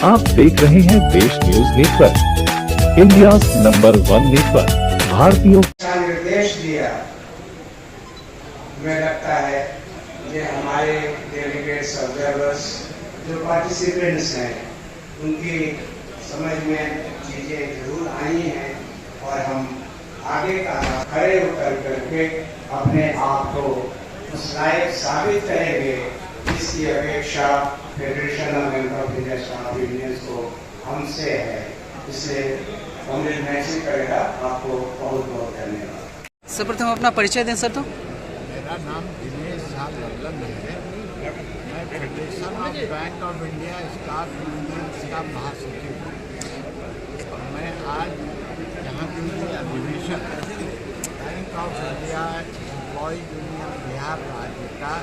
आप देख रहे हैं देश news network, India number 1 network. भारतीयों का निर्देश दिया, हमें लगता है कि हमारे डेलीगेट्स ऑब्जर्वर्स जो पार्टिसिपेंट्स हैं उनकी समझ में चीजें जरूर आई हैं और हम आगे का खड़े उतर करके अपने आप को उस लायक साबित करेंगे जिसकी अपेक्षा federation of bank of India staff unions को हमसे है। इसलिए कॉमरेड मैसेज करेगा। आपको बहुत बहुत धन्यवाद। सर्वप्रथम अपना परिचय दें सर। तो मेरा नाम दिनेश झा लल्लन है। मैं federation of bank of India staff unions का महासचिव हूँ और मैं आज यहाँ के लिए अधिवेशन Bank of India employ union Bihar राज्य का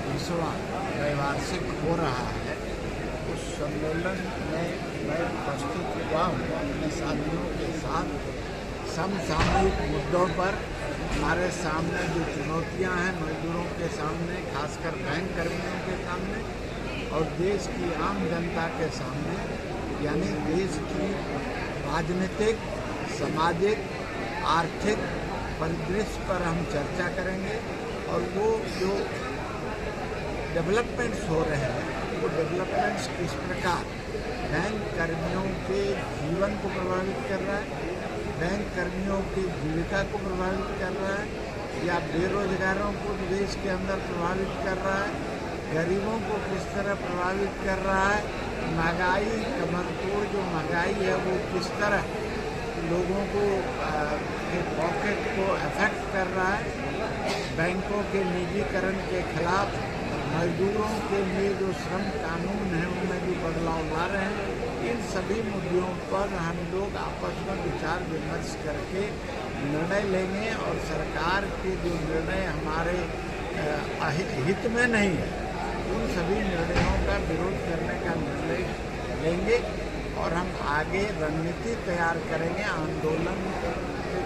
20वां त्रैवार्षिक हो रहा है। उस सम्मेलन में मैं उपस्थित हुआ हूँ अपने साथियों के साथ। समसामयिक मुद्दों पर हमारे सामने जो चुनौतियां हैं मजदूरों के सामने, खासकर बैंक कर्मियों के सामने और देश की आम जनता के सामने, यानी देश की राजनीतिक, सामाजिक, आर्थिक परिदृश्य पर हम चर्चा करेंगे और वो जो डेवलपमेंट्स हो रहे हैं वो डेवलपमेंट्स किस प्रकार बैंक कर्मियों के जीवन को प्रभावित कर रहा है, बैंक कर्मियों की जीविका को प्रभावित कर रहा है या बेरोजगारों को देश के अंदर प्रभावित कर रहा है, गरीबों को किस तरह प्रभावित कर रहा है, महंगाई कमरतोड़ जो महंगाई है वो किस तरह लोगों को के पॉकेट को अफेक्ट कर रहा है, बैंकों के निजीकरण के खिलाफ मजदूरों के लिए जो श्रम कानून है उनमें जो बदलाव ला रहे हैं, इन सभी मुद्दों पर हम लोग आपस में विचार विमर्श करके निर्णय लेंगे और सरकार के जो निर्णय हमारे हित में नहीं है उन सभी निर्णयों का विरोध करने का निर्णय लेंगे और हम आगे रणनीति तैयार करेंगे आंदोलन के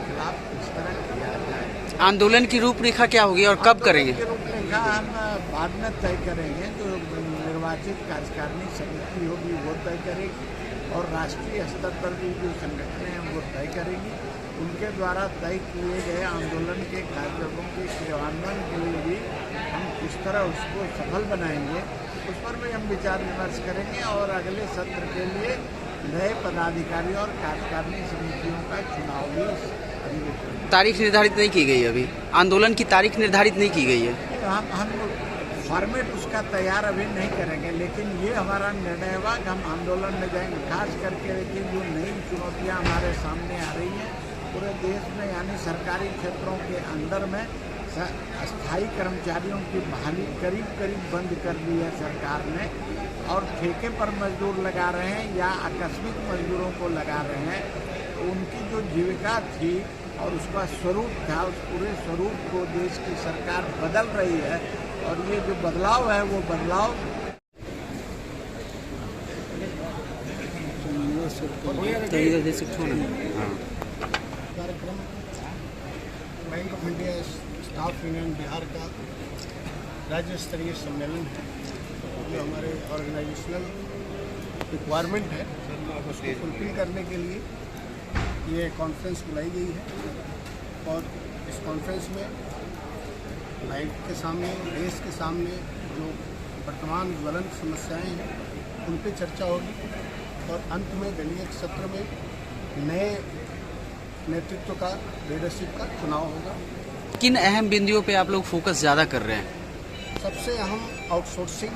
खिलाफ किस तरह किया जाए। आंदोलन की रूपरेखा क्या होगी और कब करेंगे? रूपरेखा हम बाद में तय करेंगे। जो निर्वाचित कार्यकारिणी समिति होगी वो तय करेगी और राष्ट्रीय स्तर पर भी जो संगठन हैं वो तय करेंगी। उनके द्वारा तय किए गए आंदोलन के कार्यक्रमों के क्रियान्वयन के लिए भी हम किस तरह उसको सफल बनाएंगे उस पर भी हम विचार विमर्श करेंगे और अगले सत्र के लिए नए पदाधिकारी और कार्यकारिणी समितियों का चुनाव भी अधिवेशन। तारीख निर्धारित नहीं की गई अभी, आंदोलन की तारीख निर्धारित नहीं की गई है। हम फॉर्मेट उसका तैयार अभी नहीं करेंगे, लेकिन ये हमारा निर्णय होगा कि हम आंदोलन में जाएंगे। खास करके देखिए जो नई चुनौतियां हमारे सामने आ रही हैं पूरे देश में, यानी सरकारी क्षेत्रों के अंदर में अस्थायी कर्मचारियों की बहाली करीब बंद कर दी है सरकार ने और ठेके पर मजदूर लगा रहे हैं या आकस्मिक मजदूरों को लगा रहे हैं। तो उनकी जो जीविका थी और उसका स्वरूप था, उस पूरे स्वरूप को देश की सरकार बदल रही है और ये जो बदलाव है वो बदलाव कार्यक्रम bank of India staff union Bihar का राज्य स्तरीय सम्मेलन है जो हमारे ऑर्गेनाइजेशनल रिक्वायरमेंट है उसको फुलफिल करने के लिए ये कॉन्फ्रेंस बुलाई गई है और इस कॉन्फ्रेंस में बैंक के सामने, देश के सामने जो वर्तमान ज्वलंत समस्याएं हैं उन पर चर्चा होगी और अंत में दलीय सत्र में नए नेतृत्व का, लीडरशिप का चुनाव होगा। किन अहम बिंदुओं पे आप लोग फोकस ज़्यादा कर रहे हैं? सबसे अहम आउटसोर्सिंग,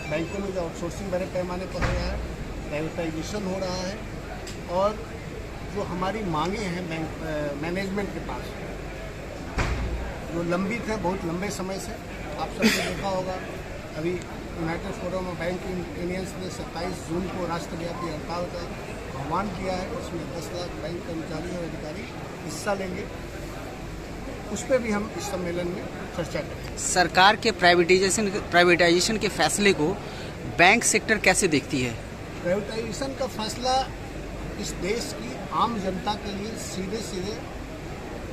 बैंकों में जो आउटसोर्सिंग बड़े पैमाने पर हो रहा है, प्राइवेटाइजेशन हो रहा है और जो हमारी मांगे हैं बैंक मैनेजमेंट के पास जो लंबित है बहुत लंबे समय से। आप सबने देखा होगा अभी United forum of bank unions ने 27 जून को राष्ट्रव्यापी हड़ताल का आह्वान किया है। उसमें 10 लाख बैंक कर्मचारी और अधिकारी हिस्सा लेंगे। उस पर भी हम इस सम्मेलन में चर्चा करेंगे। सरकार के प्राइवेटाइजेशन के फैसले को बैंक सेक्टर कैसे देखती है? प्राइवेटाइजेशन का फैसला इस देश की आम जनता के लिए सीधे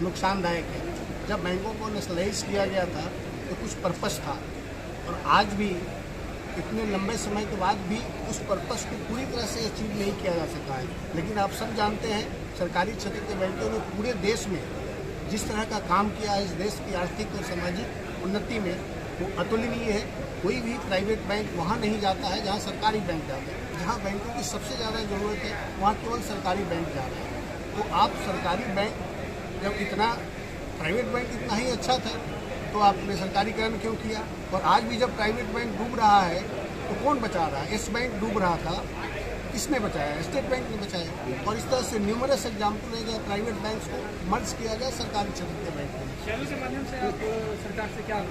नुकसानदायक है। जब बैंकों को नेशनलाइज किया गया था तो कुछ पर्पस था और आज भी इतने लंबे समय के बाद भी उस पर्पस को पूरी तरह से अचीव नहीं किया जा सका है। लेकिन आप सब जानते हैं सरकारी क्षेत्र के बैंकों ने पूरे देश में जिस तरह का काम किया है, इस देश की आर्थिक और सामाजिक उन्नति में, वो अतुलनीय है। कोई भी प्राइवेट बैंक वहाँ नहीं जाता है जहाँ सरकारी बैंक जाते हैं। जहाँ बैंकों की सबसे ज़्यादा ज़रूरत है वहाँ केवल सरकारी बैंक जा रहे हैं। तो आप सरकारी बैंक जब इतना, प्राइवेट बैंक इतना ही अच्छा था तो आपने सरकारीकरण क्यों किया? और आज भी जब प्राइवेट बैंक डूब रहा है तो कौन बचा रहा है? येस बैंक डूब रहा था, किसने बचाया? स्टेट बैंक ने बचाया। और इस तरह से न्यूमरस एग्जाम्पल है जहाँ प्राइवेट बैंक्स को मर्ज किया गया सरकारी क्षेत्र के बैंक में। चैनल के माध्यम से आप सरकार से क्या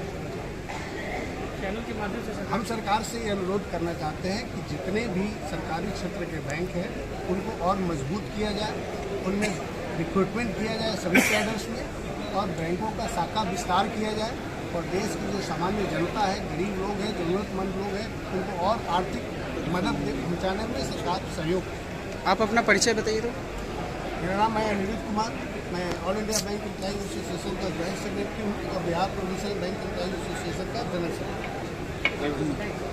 चैनल के माध्यम से हम सरकार से ये अनुरोध करना चाहते हैं कि जितने भी सरकारी क्षेत्र के बैंक हैं उनको और मजबूत किया जाए, उनमें रिक्रूटमेंट किया जाए सभी कैडर्स में, और बैंकों का शाखा विस्तार किया जाए, और देश की जो सामान्य जनता है, गरीब लोग हैं, ज़रूरतमंद लोग हैं, उनको और आर्थिक मदद पहुँचाने में सरकार सहयोग करे। आप अपना परिचय बताइए तो। मेरा नाम है अनिरुद्ध कुमार, मैं all India bank employees association का जॉइंट सेक्रेटरी हूँ और Bihar provincial bank employees association का जनरल सेक्रेटरी।